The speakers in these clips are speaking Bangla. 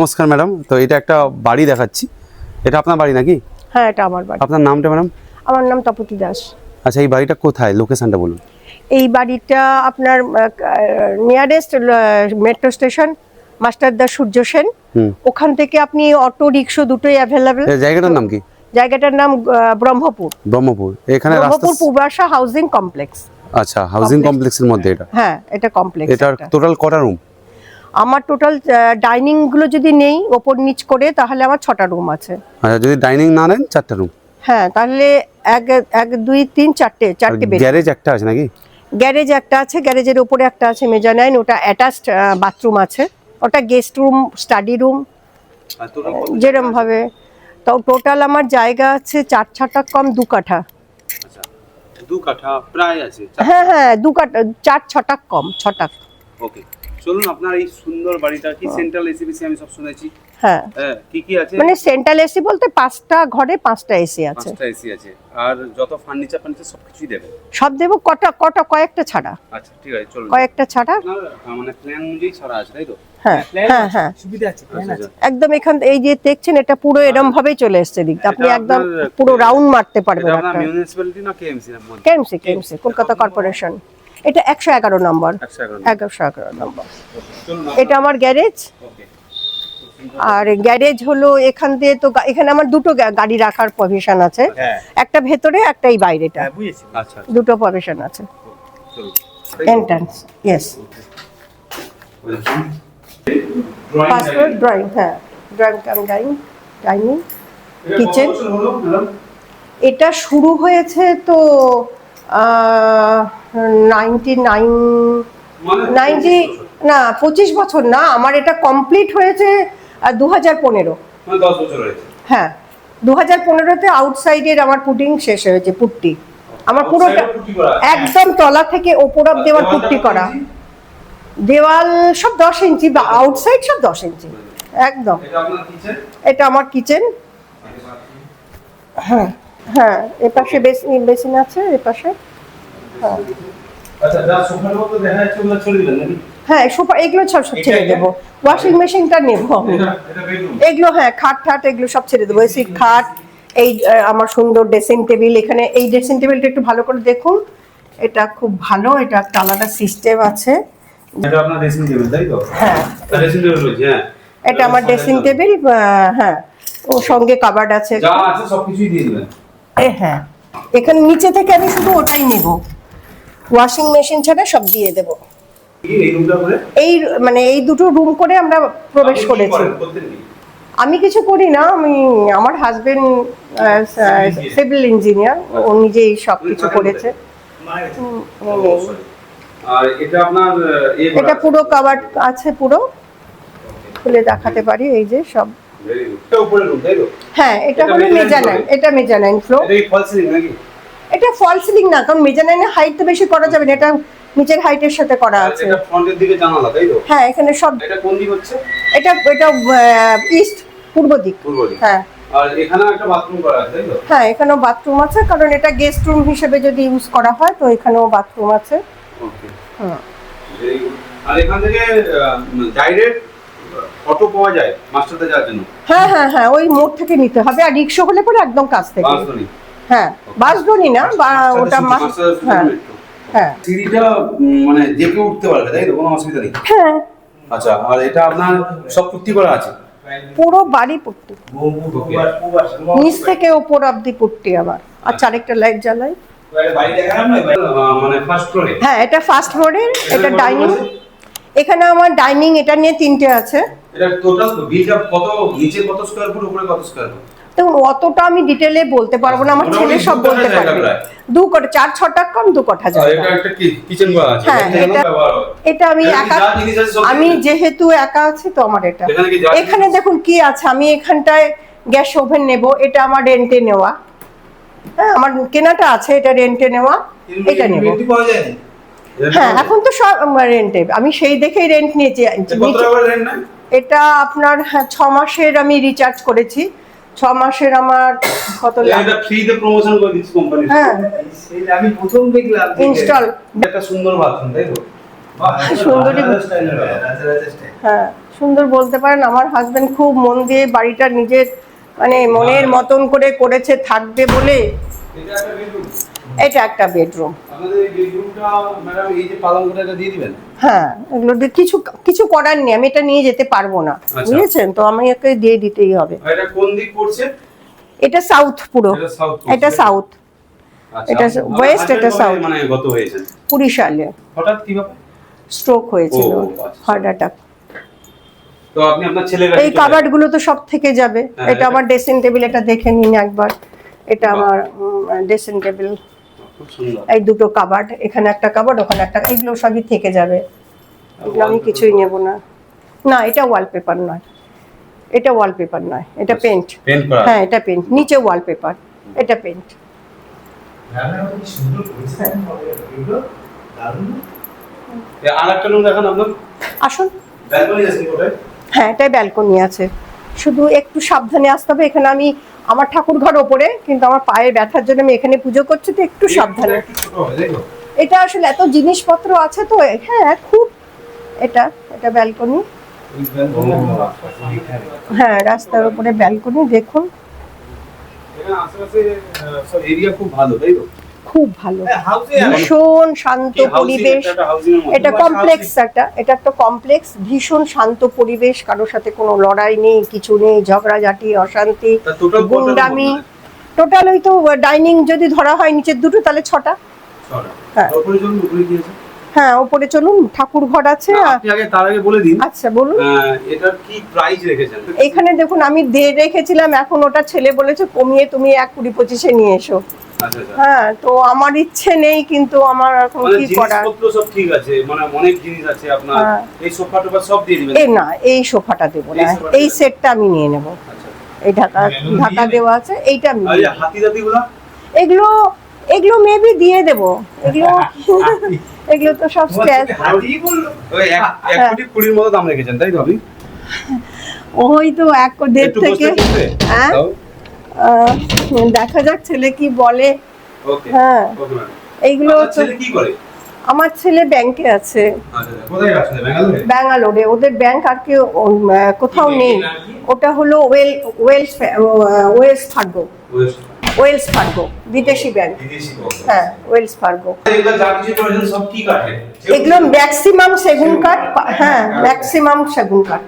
নমস্কার ম্যাডাম, তো এটা একটা বাড়ি দেখাচ্ছি। এটা আপনার বাড়ি নাকি? হ্যাঁ, এটা আমার বাড়ি। আপনার নামটা ম্যাডাম? আমার নাম তপতি দাস। আচ্ছা, এই বাড়িটা কোথায়, লোকেশনটা বলুন। এই বাড়িটা আপনার nearest metro station Masterda Surya Sen. ওখান থেকে আপনি অটো রিক্সা দুটোই অ্যাভেলেবেল। এই জায়গাটার নাম কি? জায়গাটার নাম ব্রহ্মপুর। ব্রহ্মপুর। এখানে ব্রহ্মপুর পূর্বাশা হাউজিং কমপ্লেক্স। আচ্ছা, হাউজিং কমপ্লেক্সের মধ্যে এটা? হ্যাঁ, এটা কমপ্লেক্স। এটা টোটাল কটা রুম? আমার টোটাল ডাইনিং গুলো যদি নেই ওপর নিচ করে তাহলে আমার 6টা রুম আছে। আচ্ছা, যদি ডাইনিং না নেন 4টা রুম? হ্যাঁ, তাহলে 1 2 3 4টে বেড। গ্যারেজ একটা আছে নাকি? গ্যারেজ একটা আছে, গ্যারেজের উপরে একটা আছে মেজানাইন, ওটা অ্যাটাচড বাথরুম আছে। ওটা গেস্ট রুম, স্টাডি রুম যেরকম ভাবে। তো টোটাল আমার জায়গা আছে 4 কম 2 কাঠা। আচ্ছা, 2 কাঠা প্রায় আছে। হ্যাঁ হ্যাঁ, 2 কাঠা 4 কম 6টা। ওকে, চলুন। আপনার এই সুন্দর বাড়িটা কি সেন্ট্রাল এসি আমি সব শুনেছি। হ্যাঁ, কি আছে? মানে সেন্ট্রাল এসি বলতে 5টা ঘরে 5টা এসি আছে। 5টা এসি আছে, আর যত ফার্নিচার সবকিছুই দেবে? সব দেবো, কয়েকটা ছাড়া। আচ্ছা, ঠিক আছে, চলুন। কয়েকটা ছাড়া, মানে প্ল্যান অনুযায়ী ছাড়া আছে, তাই তো? হ্যাঁ হ্যাঁ হ্যাঁ, সুবিধা আছে। একদম। এখান এই যে দেখছেন এটা পুরো এরকম ভাবেই চলে এসছে দিকটা, আপনি একদম পুরো রাউন্ড মারতে পারবেন। এটা একটা আপনার মিউনিসিপ্যালিটি না কেএমসি? KMC Kolkata corporation. এটা 111 নম্বর। 111 নম্বর। এটা আমার গ্যারেজ। আর গ্যারেজ হলো এখান দিয়ে, তো এখানে আমার দুটো গাড়ি রাখার প্রভিশন আছে। একটা ভেতরে, একটা এই বাইরেটা। আচ্ছা, দুটো প্রভিশন আছে। Entrance, yes. পাসপোর্ট ড্রয়িং, হ্যাঁ, ডাইনিং, কিচেন। এটা শুরু হয়েছে তো 90 না, 25 বছর না, আমার এটা কমপ্লিট হয়েছে 2015। 10 বছর হয়েছে। হ্যাঁ, 2015-তে আউটসাইডের আমার পুটিং শেষ হয়েছে, পুট্টি। আমার পুরোটা একদম তলা থেকে ওপর অব দেওয়াল পুট্টি করা। দেওয়াল সব 10 ইঞ্চি, বা আউটসাইড সব 10 ইঞ্চি একদম। এটা আমার কিচেন। হ্যাঁ হ্যাঁ, এপাশে বেসিন আছে, এপাশে। হ্যাঁ আচ্ছা, যা সোফার মতো দেখা যাচ্ছে ওগুলো ছেড়ে দিবেন নাকি? হ্যাঁ, সোফা এগুলো সব ছেড়ে দেবো। ওয়াশিং মেশিনটা নেবো আমি। এগুলো হ্যাঁ, খাট এগুলো সব ছেড়ে দেবো। এসি, খাট, এই আমার সুন্দর ড্রেসিং টেবিল। এখানে এই ড্রেসিং টেবিলটা একটু ভালো করে দেখুন, এটা খুব ভালো। এটা একটা আলাদা সিস্টেম আছে। এটা আপনার ড্রেসিং টেবিল, তাই তো? হ্যাঁ, ড্রেসিং টেবিল রয়েছে। হ্যাঁ, এটা আমার ড্রেসিং টেবিল। হ্যাঁ, ওর সঙ্গে কাবার্ড আছে। যা আছে সবকিছুই দিয়ে দিবেন। হ্যাঁ, এখানে নিচে থেকে আমি শুধু ওটাই নেব, ওয়াশিং মেশিন ছাড়া সব দিয়ে দেব। এই রুমটা করে, এই মানে এই দুটো রুম করে আমরা প্রবেশ করেছি। আমি কিছু করি না, আমার হাজবেন্ড সিভিল ইঞ্জিনিয়ার, ও নিজেই সব কিছু করেছে। আর এটা আপনার এটা পুরো কাভার্ড আছে, পুরো খুলে দেখাতে পারি। এই যে সব। এটা উপরে রুম, তাই তো? হ্যাঁ, এটা হলো মেজানাইন। এটা মেজানাইন ফ্লোর। এটা ফল সিলিং নাকি? এটা ফল সিলিং না, কারণ মেজানাইনের হাইট তো বেশি করা যাবে না, এটা নিচের হাইটের সাথে করা আছে। এটা ফ্রন্টের দিকে জানালা, তাই তো? হ্যাঁ, এখানে সব। এটা কোন দিক হচ্ছে? এটা ইস্ট, পূর্ব দিক। হ্যাঁ, আর এখানে একটা বাথরুম করা আছে, তাই তো? হ্যাঁ, এখানেও বাথরুম আছে, কারণ এটা গেস্ট রুম হিসেবে যদি ইউজ করা হয় তো এখানেও বাথরুম আছে। ওকে, হ্যাঁ। আর এখান থেকে ডাইরেক্ট অটো পাওয়া যায় মাস্টারদা যাওয়ার জন্য? হ্যাঁ হ্যাঁ হ্যাঁ, ওই মোড় থেকে নিতে হবে, আর রিক্সা হলে পরে একদম কাছ থেকে। বাসনি? হ্যাঁ, বাসডনি না, বা ওটা হ্যাঁ হ্যাঁ। সিঁড়িটা মানে যে কেউ উঠতে পারবে, তাই তো? কোনো অসুবিধা নেই? হ্যাঁ। আচ্ছা, আর এটা আপনার সব পুট্টি করা আছে? পুরো বাড়ি পুট্টি, নিচ থেকে ওপর অবধি পুট্টি আমার। আচ্ছা, আরেকটা লাইট জ্বালাই। মানে ফার্স্ট ফ্লোরে? হ্যাঁ, এটা ফার্স্ট ফ্লোরের। এটা ডাইনিং। এখানে আমার ডাইনিং এটা নিয়ে 3টে আছে। এটা টোটাল বিলটা কত? নিচে কত স্কয়ার ফুট, উপরে কত স্কয়ার ফুট? দেখুন, অতটা আমি ডিটেইলে বলতে পারবো না, আমার ছেলে সব বলতে পারবে। 2 কাঠা, 4-6টা কম 2 কাঠা জায়গা। এটা একটা কিচেন করা আছে? হ্যাঁ, এটা আমি একা, আমি যেহেতু একা আছি তো আমার এটা। এখানে দেখুন কি আছে, আমি এখানটায় গ্যাস ওভেন নেব, এটা আমার রেন্টে নেওয়া। হ্যাঁ, আমার কেনাটা আছে, এটা রেন্টে নেওয়া, এটা নেব। হ্যাঁ, এখন তো সব রেন্টে, আমি সেই দেখেই রেন্ট নিয়েছি। এটা আপনার 6 মাসের আমি রিচার্জ করেছি। 6 মাসের আমার কত লাগে? এটা ফ্রিতে প্রমোশন করে দিচ্ছে কোম্পানি। হ্যাঁ, সেটা আমি প্রথম দেখলাম। ইনস্টল। একটা সুন্দর বাথরুম, তাই তো? সুন্দরী। হ্যাঁ, সুন্দর বলতে পারেন, আমার হাজবেন্ড খুব মন দিয়ে বাড়িটা নিজের মানে মনের মতন করে করেছে থাকবে বলে। এটা একটা বেডরুম। এটা একটা বেডরুম। আপনাদের এই বেডরুমটা ম্যাডাম এই যে পালঙ্কটা এটা দিয়ে দিবেন? হ্যাঁ, এগুলো দিয়ে কিছু কিছু করার নেই, আমি এটা নিয়ে যেতে পারবো না, বুঝেছেন তো, আমি একে দিয়ে দিতেই হবে। আর এটা কোন দিক পড়ছে? এটা সাউথ পুরো, এটা সাউথ, এটা ওয়েস্ট, এটা সাউথ। মানে গত হয়েছে 20 সালে হঠাৎ কি ব্যাপার? স্ট্রোক হয়েছিল, আচ্ছা। Heart attack. তো আপনি আপনার ছেলের এই কাবার্ড গুলো তো সব থেকে যাবে। এটা আমার ড্রেসিং টেবিল, এটা দেখে নিন একবার। এটা আমার ড্রেসিং টেবিল, খুব সুন্দর। এই দুটো কাবার্ড, এখানে একটা কাবার্ড, ওখানে একটা, এগুলো সবই থেকে যাবে, এগুলো আমি কিছুই নেব না। না, এটা ওয়ালপেপার নয়, এটা ওয়ালপেপার নয়, এটা পেন্ট। পেন্ট করা? হ্যাঁ, এটা পেন্ট, নিচে ওয়ালপেপার, এটা পেন্ট। আর একটা রুম দেখান আপনার। আসুন। ব্যালকনি আছে কোথায়? হ্যাঁ, এটাই ব্যালকনি আছে, শুধু একটু সাবধানে আসতে হবে। এখানে আমি, আমার ঠাকুর ঘর ওপরে, কিন্তু আমার পায়ে ব্যথার জন্য আমি এখানে পুজো করছি, তো একটু সাবধানে। এটা আসলে এত জিনিসপত্র আছে তো, হ্যাঁ খুব, এটা এটা ব্যালকনি। হ্যাঁ, রাস্তার উপরে ব্যালকনি, দেখুন এখানে আশেপাশে সব এরিয়া খুব ভালো, তাই তো? খুব ভালো, ভীষণ শান্ত পরিবেশ। এটা কমপ্লেক্স, এটা একটা কমপ্লেক্স, ভীষণ শান্ত পরিবেশ, কারোর সাথে কোনো লড়াই নেই, কিছু নেই, ঝগড়াঝাটি, অশান্তি, গুন্ডামি। টোটাল ওই তো ডাইনিং যদি ধরা হয় নিচের দুটো, তাহলে 6টা। হ্যাঁ, হ্যাঁ, উপরে চলুন, ঠাকুর ঘর আছে। আপনি আগে তার আগে বলে দিন। আচ্ছা বলুন। এটার কি প্রাইস রেখেছেন? এখানে দেখুন, আমি দিয়ে রেখেছিলাম, এখন ওটা ছেলে বলেছে কমিয়ে তুমি 1,20-25-এ নিয়ে এসো। আচ্ছা। হ্যাঁ, তো আমার ইচ্ছে নেই, কিন্তু আমার এখন কি করার। জিনিসপত্র সব ঠিক আছে, মানে অনেক জিনিস আছে আপনার। এই সোফা টোফা সব দিয়ে দিবেন? না, এই সোফাটা দেব না, এই সেটটা আমি নিয়ে নেব। এই ঢাকা দেওয়া আছে, এইটা আমি। আর এই হাতিগুলো? এগুলো মেবি দিয়ে দেব, এগুলো তো সব স্ক্র্যাচ। ওই 1,20,00,000 মতো দাম রেখেছেন, তাই তো? আপনি ওই তো 1.5 থেকে। হ্যাঁ, দেখা যাক ছেলে কি বলে। হ্যাঁ, এইগুলো ছেলে কি করে? আমার ছেলে ব্যাংকে আছে। কোথায় আছে? ব্যাঙ্গালোরে। ওদের ব্যাংক আর কি কোথাও নেই, ওটা হলো ওয়েলস ফার্গো, বিদেশি ব্যাংক। হ্যাঁ, ওয়েলস ফার্গো। এগুলো ম্যাক্সিমাম সেগুন কাঠ। হ্যাঁ, ম্যাক্সিমাম সেগুন কাঠ।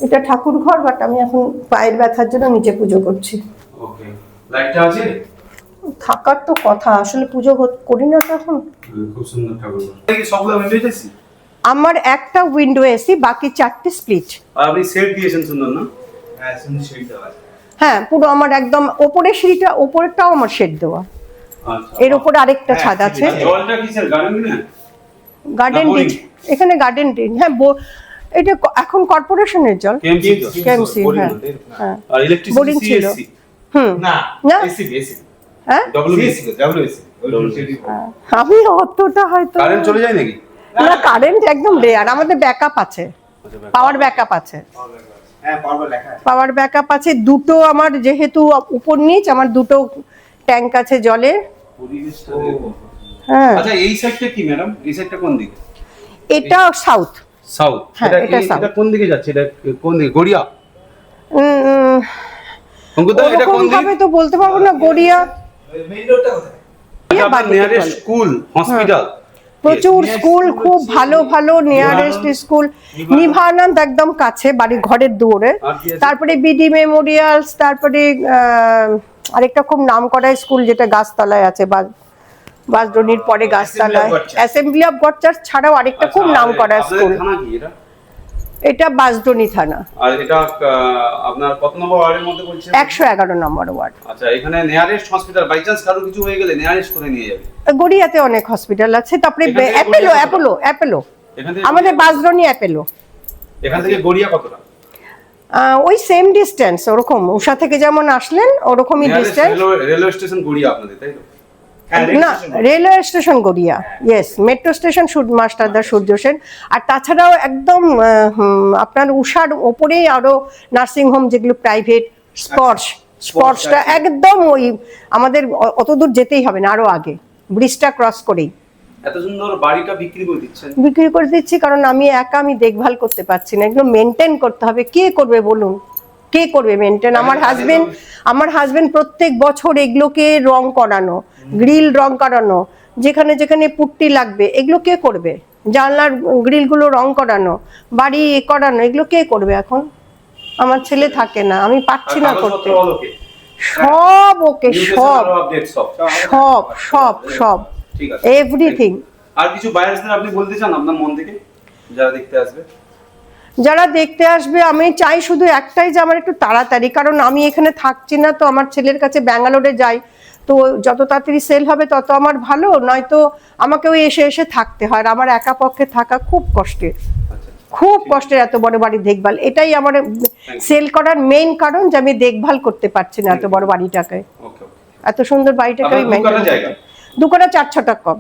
এটা ঠাকুর ঘর, বাট আমি এখন পায়ের ব্যথার জন্য নিচে পুজো করছি। থাকার তো কথা, আসলে পুজো করি না তখন। খুব সুন্দর ঠাকুর ঘর। সবগুলো উইন্ডো এসি? আমার একটা উইন্ডো এসি, বাকি 4টে স্প্লিট। আপনি সেট দিয়েছেন সুন্দর না? হ্যাঁ, সুন্দর শেড দেওয়া আছে। হ্যাঁ, পুরো আমার একদম উপরের সিঁড়িটা, উপরেরটাও আমার শেড দেওয়া। আচ্ছা। এর উপরে আরেকটা ছাদ আছে। জলটা কিসের? গার্ডেন না? গার্ডেন ডিট, এখানে গার্ডেন ডিট। হ্যাঁ, এটা এখন কর্পোরেশনের জল। কেএমসি। হ্যাঁ, আর ইলেকট্রিসিটি বোরিং ছিল। না, না, এসি। হ্যাঁ, ডব্লিউএসি। আমি অতটা হয়তো। কারেন্ট চলে যায় নাকি? না, কারেন্ট একদম রেয়ার, আমাদের ব্যাকআপ আছে, পাওয়ার ব্যাকআপ আছে। হ্যাঁ, পাওয়ার লেখা আছে। পাওয়ার ব্যাকআপ আছে দুটো, আমার যেহেতু উপর নিচ, আমার দুটো ট্যাঙ্ক আছে জলের। হ্যাঁ। আচ্ছা, এই সাইডটা কি ম্যাডাম? এই সাইডটা কোন দিকে? এটা সাউথ। হ্যাঁ, এটা কোন দিকে যাচ্ছে? এটা কোন দিকে? গড়িয়া? এটা কোন দিকে? ভাবে তো বলতে পারবো না। গড়িয়া মেইন রোডটা কোথায়? নিয়ারেস্ট স্কুল, হসপিটাল, প্রচুর স্কুল, খুব ভালো ভালো নিয়ারেস্ট স্কুল। নিভানন্দ একদম কাছে, বাড়ি ঘরের দূরে। তারপরে বিডি মেমোরিয়ালস, তারপরে আরেকটা খুব নামকরা স্কুল যেটা গাছতলায় আছে, বাসডনির পরে গাছতলায়, অ্যাসেম্বলি অফ গড চার্চ ছাড়াও আরেকটা খুব নামকরা স্কুল। এটা বাসডনি থানা। আর এটা আপনার কত নম্বর ওয়ার্ডের মধ্যে বলছেন? 111 নম্বর ওয়ার্ড। আচ্ছা, এখানে নিয়ারেস্ট হসপিটাল, বাই চান্স কারো কিছু হয়ে গেলে নিয়ারেস্ট করে নিয়ে যাবে? গড়িয়াতে অনেক হসপিটাল আছে, তারপরে অ্যাপোলো, আমাদের বাসডনি অ্যাপোলো। এখান থেকে গড়িয়া কতটা? ওই সেম ডিসটেন্স, ওরকম উষা থেকে যেমন আসলেন ওরকমই ডিসটেন্স। রেলওয়ে স্টেশন গড়িয়া আপনাদের, তাই তো? না, railway station Garia, yes. Metro station Masterda Surya Sen. আর তাছাড়াও একদম আপনার উষার ওপরেই আরো নার্সিং হোম, যেগুলো প্রাইভেট। স্পর্শটা একদম ওই আমাদের অত দূর যেতেই হবে না, আরো আগে, ব্রিজটা ক্রস করেই। এত সুন্দর বাড়িটা বিক্রি করে দিচ্ছেন? বিক্রি করে দিচ্ছি কারণ আমি একা, আমি দেখভাল করতে পারছি না, এগুলো মেনটেন করতে হবে। কে করবে বলুন, কে করবে মেনটেন? আমার হাজবেন্ড প্রত্যেক বছর এগুলোকে রং করানো, গ্রিল রং করানো, যেখানে যেখানে পুট্টি লাগবে এগুলো কে করবে? জানলার গ্রিল গুলো রং করানো, বাড়ি করানো, এগুলো কে করবে এখন? আমার ছেলে থাকে না, আমি পারছি না করতে। সব ওকে, সব সব সব সব ঠিক আছে, এভরিথিং। আর কিছু বায়ার্সদের আপনি বলতে চান আপনার মন থেকে যারা দেখতে আসবে? যারা দেখতে আসবে আমি চাই শুধু একটাই, যে আমার একটু তাড়াতাড়ি, কারণ আমি এখানে থাকছি না তো, আমার ছেলের কাছে ব্যাঙ্গালোরে যাই, তো যত তাড়াতাড়ি সেল হবে তত আমার ভালো, নয়তো আমাকেও এসে এসে থাকতে হয়, আর আমার একা পক্ষে থাকা খুব কষ্টের, খুব কষ্টের এত বড় বাড়ি দেখভাল। এটাই আমার সেল করার মেইন কারণ, যে আমি দেখভাল করতে পারছি না এত বড় বাড়িটাকে, এত সুন্দর বাড়িটাকে। 2 কাটা 4 ছটা কম।